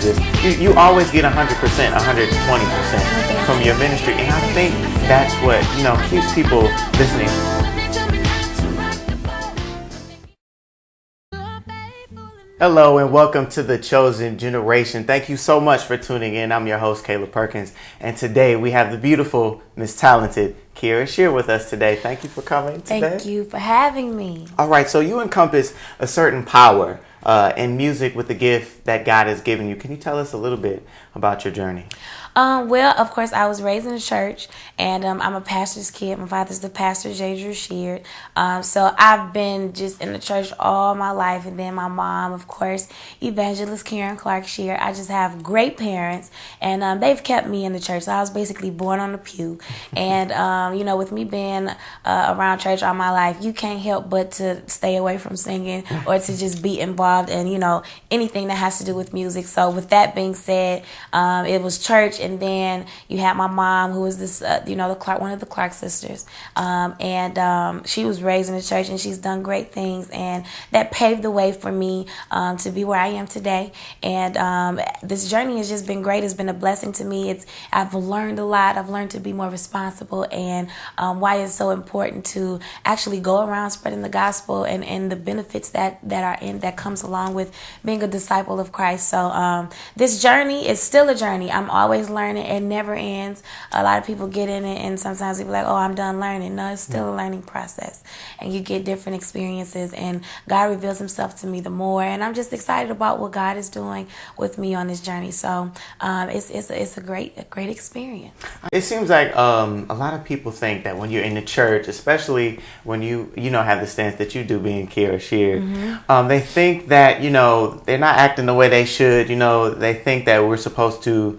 just, you always get 100%, 120% from your ministry. And I think that's what, keeps people listening. Hello and welcome to The Chosen Generation. Thank you so much for tuning in. I'm your host, Caleb Perkins. And today we have the beautiful, Miss Talented Kierra Sheard with us today. Thank you for coming today. Thank you for having me. All right, so you encompass a certain power in music with the gift that God has given you. Can you tell us a little bit about your journey? Well, of course, I was raised in a church, and I'm a pastor's kid. My father's the pastor, Kierra Sheard. So I've been just in the church all my life, and then my mom, of course, evangelist Kierra Sheard. I just have great parents, and they've kept me in the church. So I was basically born on the pew, and with me being around church all my life, you can't help but to stay away from singing or to just be involved in anything that has to do with music. So with that being said, it was church. And then you had my mom, who was this, one of the Clark sisters. And she was raised in the church, and she's done great things. And that paved the way for me to be where I am today. And this journey has just been great. It's been a blessing to me. I've learned a lot. I've learned to be more responsible, and why it's so important to actually go around spreading the gospel and the benefits that comes along with being a disciple of Christ. So this journey is still a journey. I'm always learning. It never ends. A lot of people get in it, and sometimes people are like, oh, I'm done learning. No, it's still a learning process, and you get different experiences, and God reveals himself to me the more, and I'm just excited about what God is doing with me on this journey. So it's a great experience. It seems like a lot of people think that when you're in the church, especially when you have the stance that you do being Kierra Sheard, they think that they're not acting the way they should. They think that we're supposed to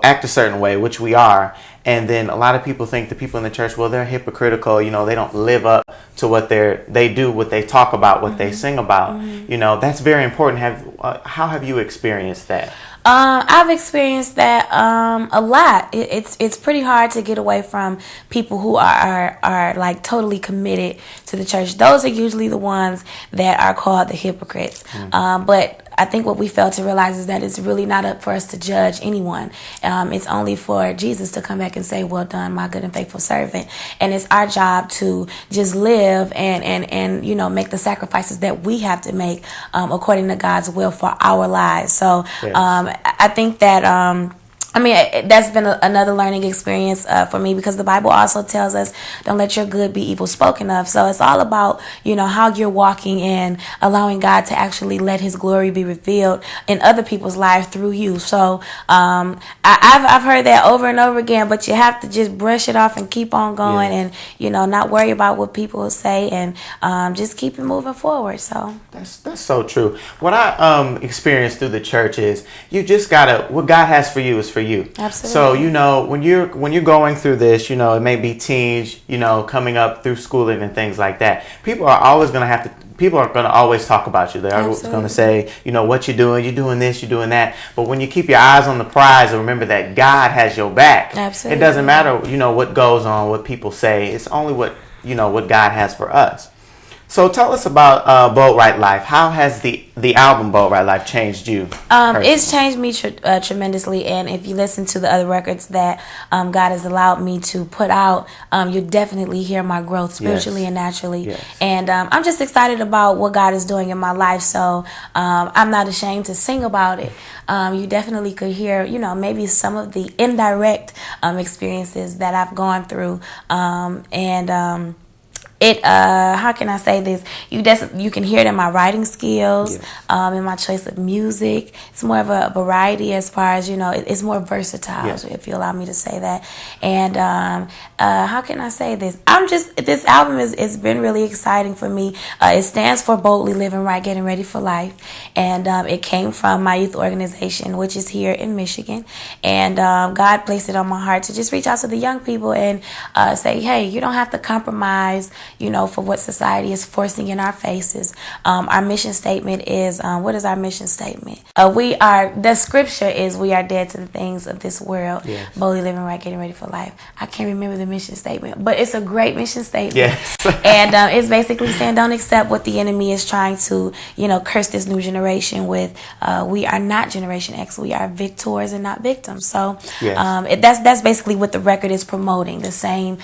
act a certain way, which we are. And then a lot of people think the people in the church, well, they're hypocritical. They don't live up to what they do, what they talk about, what they sing about. That's very important. How have you experienced that? I've experienced that a lot. It's pretty hard to get away from people who are like totally committed to the church. Those are usually the ones that are called the hypocrites. But I think what we fail to realize is that it's really not up for us to judge anyone. It's only for Jesus to come back and say, well done, my good and faithful servant. And it's our job to just live and make the sacrifices that we have to make according to God's will for our lives. So yes. I think that that's been another learning experience for me, because the Bible also tells us, don't let your good be evil spoken of. So it's all about, how you're walking and allowing God to actually let his glory be revealed in other people's lives through you. So I've heard that over and over again, but you have to just brush it off and keep on going and, not worry about what people will say, and just keep it moving forward. So that's so true. What I experienced through the church is you just what God has for you is for you. Absolutely. So when you're going through this, it may be teens, coming up through schooling and things like that. People are going to always talk about you. They're always going to say, what you're doing this, you're doing that. But when you keep your eyes on the prize and remember that God has your back, absolutely, it doesn't matter, what goes on, what people say. It's only what God has for us. So tell us about Bold Right Life. How has the album Bold Right Life changed you? It's changed me tremendously, and if you listen to the other records that God has allowed me to put out, you definitely hear my growth spiritually and naturally. Yes. And I'm just excited about what God is doing in my life, so I'm not ashamed to sing about it. You definitely could hear, maybe some of the indirect experiences that I've gone through, how can I say this? You can hear it in my writing skills, in my choice of music. It's more of a variety as far as, it's more versatile, if you allow me to say that. And how can I say this? This album it's been really exciting for me. It stands for Boldly Living Right, Getting Ready for Life. And it came from my youth organization, which is here in Michigan. And God placed it on my heart to just reach out to the young people and say, hey, you don't have to compromise for what society is forcing in our faces. Our mission statement is, what is our mission statement? The scripture is, we are dead to the things of this world, yes. boldly living right, getting ready for life. I can't remember the mission statement, but it's a great mission statement. Yes. And it's basically saying, don't accept what the enemy is trying to, curse this new generation with. We are not Generation X. We are victors and not victims. So yes. That's basically what the record is promoting, the same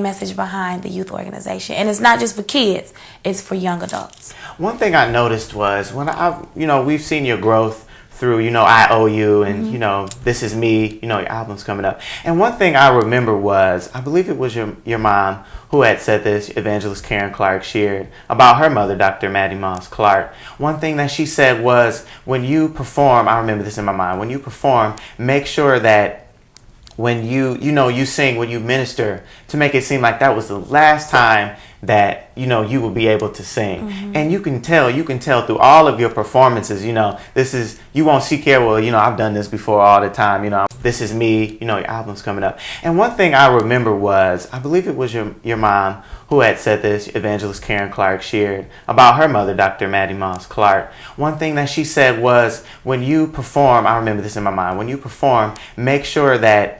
message behind the youth organization. And it's not just for kids, it's for young adults. One thing I noticed was when we've seen your growth through, I Owe You and, This Is Me, your album's coming up. And one thing I remember was, I believe it was your mom who had said this, Evangelist Kierra Sheard, about her mother, Dr. Maddie Moss Clark. One thing that she said was, when you perform, I remember this in my mind, when you perform, make sure that when you sing, when you minister, to make it seem like that was the last time that you will be able to sing. And you can tell through all of your performances, you won't see Kierra, well, I've done this before all the time, This Is Me, your album's coming up. And one thing I remember was, I believe it was your mom who had said this, Evangelist Kierra Sheard, about her mother, Dr. Maddie Moss Clark. One thing that she said was, when you perform, I remember this in my mind, when you perform, make sure that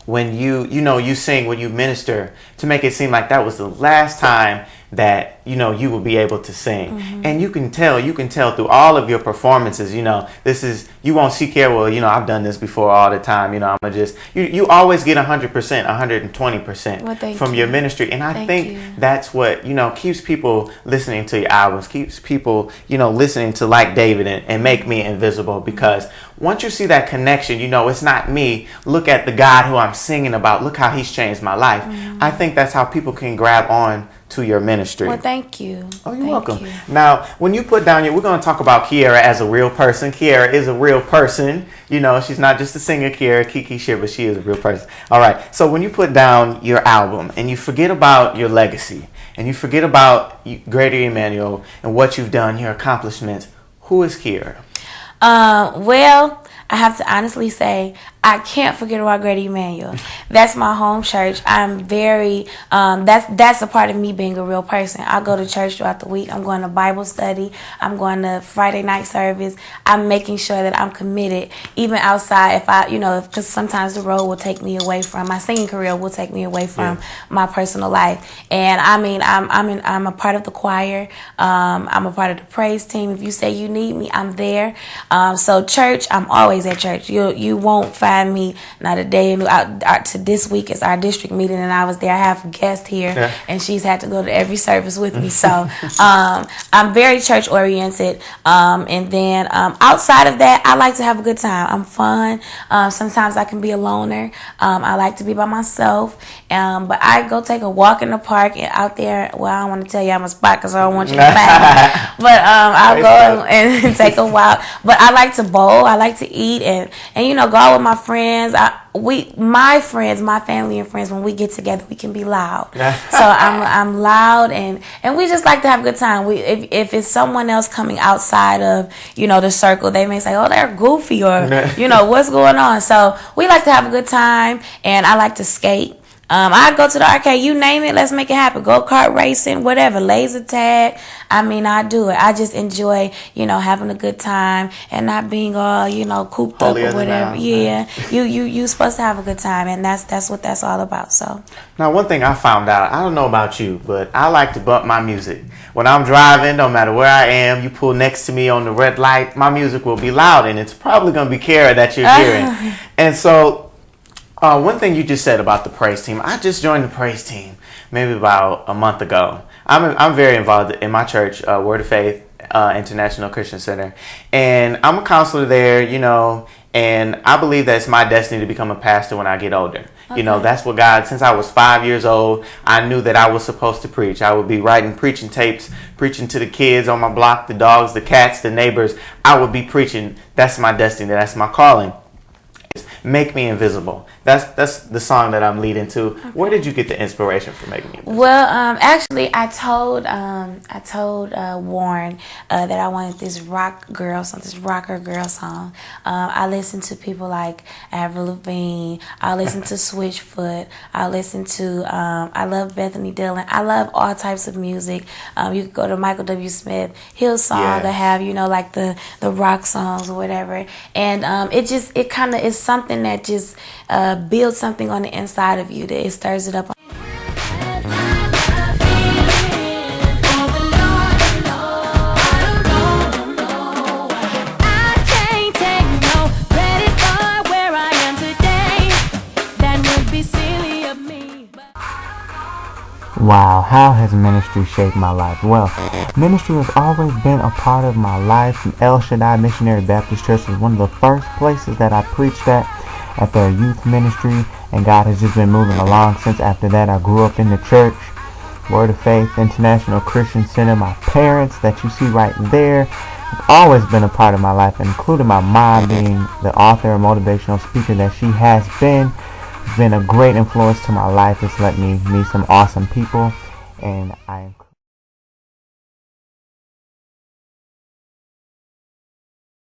when you sing, when you minister, to make it seem like that was the last time that you will be able to sing. And you can tell through all of your performances, you won't see Kierra, well, I've done this before all the time, I'm gonna just, you always get 100%, 120% from your ministry. And I think that's what, keeps people listening to your albums, keeps people, listening to Like David and Make Me Invisible, because once you see that connection, it's not me, look at the God who I'm singing about, look how he's changed my life. I think that's how people can grab on to your ministry. Well, thank you. Oh, you're welcome. Now, when you put down we're going to talk about Kierra as a real person. Kierra is a real person. She's not just a singer, Kierra Sheard, but she is a real person. All right. So when you put down your album and you forget about your legacy and you forget about Greater Emmanuel and what you've done, your accomplishments, who is Kierra? Well, I have to honestly say, I can't forget about Greater Emmanuel. That's my home church. I'm very, that's a part of me being a real person. I go to church throughout the week. I'm going to Bible study. I'm going to Friday night service. I'm making sure that I'm committed, even outside. Because sometimes the road will take me away from my singing career, will take me away from my personal life. And I'm a part of the choir. I'm a part of the praise team. If you say you need me, I'm there. So church, I'm always at church. You won't find me not a day. To this week is our district meeting, and I was there. I have a guest here, and she's had to go to every service with me. So I'm very church oriented. And then outside of that, I like to have a good time. I'm fun. Sometimes I can be a loner. I like to be by myself. But I go take a walk in the park and out there. Well, I don't want to tell you I'm a spot because I don't want you to find me. But I'll go and take a walk. But I like to bowl. I like to eat and go out with my friends. My family and friends, when we get together, we can be loud. So I'm loud and we just like to have a good time. If it's someone else coming outside of the circle, they may say, oh, they're goofy, or what's going on. So we like to have a good time, and I like to skate. I go to the arcade, you name it, let's make it happen. Go-kart racing, whatever, laser tag. I do it. I just enjoy, having a good time and not being all, cooped up or whatever. Yeah, you supposed to have a good time, and that's what that's all about. So now, one thing I found out, I don't know about you, but I like to bump my music. When I'm driving, no matter where I am, you pull next to me on the red light, my music will be loud, and it's probably going to be Kierra that you're hearing. And so one thing you just said about the praise team, I just joined the praise team maybe about a month ago. I'm very involved in my church, Word of Faith International Christian Center, and I'm a counselor there, and I believe that it's my destiny to become a pastor when I get older. Okay. That's what God, since I was 5 years old, I knew that I was supposed to preach. I would be writing preaching tapes, preaching to the kids on my block, the dogs, the cats, the neighbors. I would be preaching. That's my destiny. That's my calling. "Make Me Invisible." That's the song that I'm leading to. Okay. Where did you get the inspiration for "Make Me Invisible"? Well, actually, I told Warren that I wanted this rocker girl song. I listened to people like Avril Lavigne. I listened to Switchfoot. I listened to I love Bethany Dillon. I love all types of music. You could go to Michael W. Smith, his song to have, like the rock songs or whatever. And it kind of is something that just builds something on the inside of you, that it stirs it up. Wow, how has ministry shaped my life? Well, ministry has always been a part of my life. El Shaddai Missionary Baptist Church was one of the first places that I preached at their youth ministry, and God has just been moving along since. After that, I grew up in the church, Word of Faith International Christian Center. My parents that you see right there have always been a part of my life, including my mom being the author and motivational speaker that she has been. It's been a great influence to my life. It's let me meet some awesome people, and I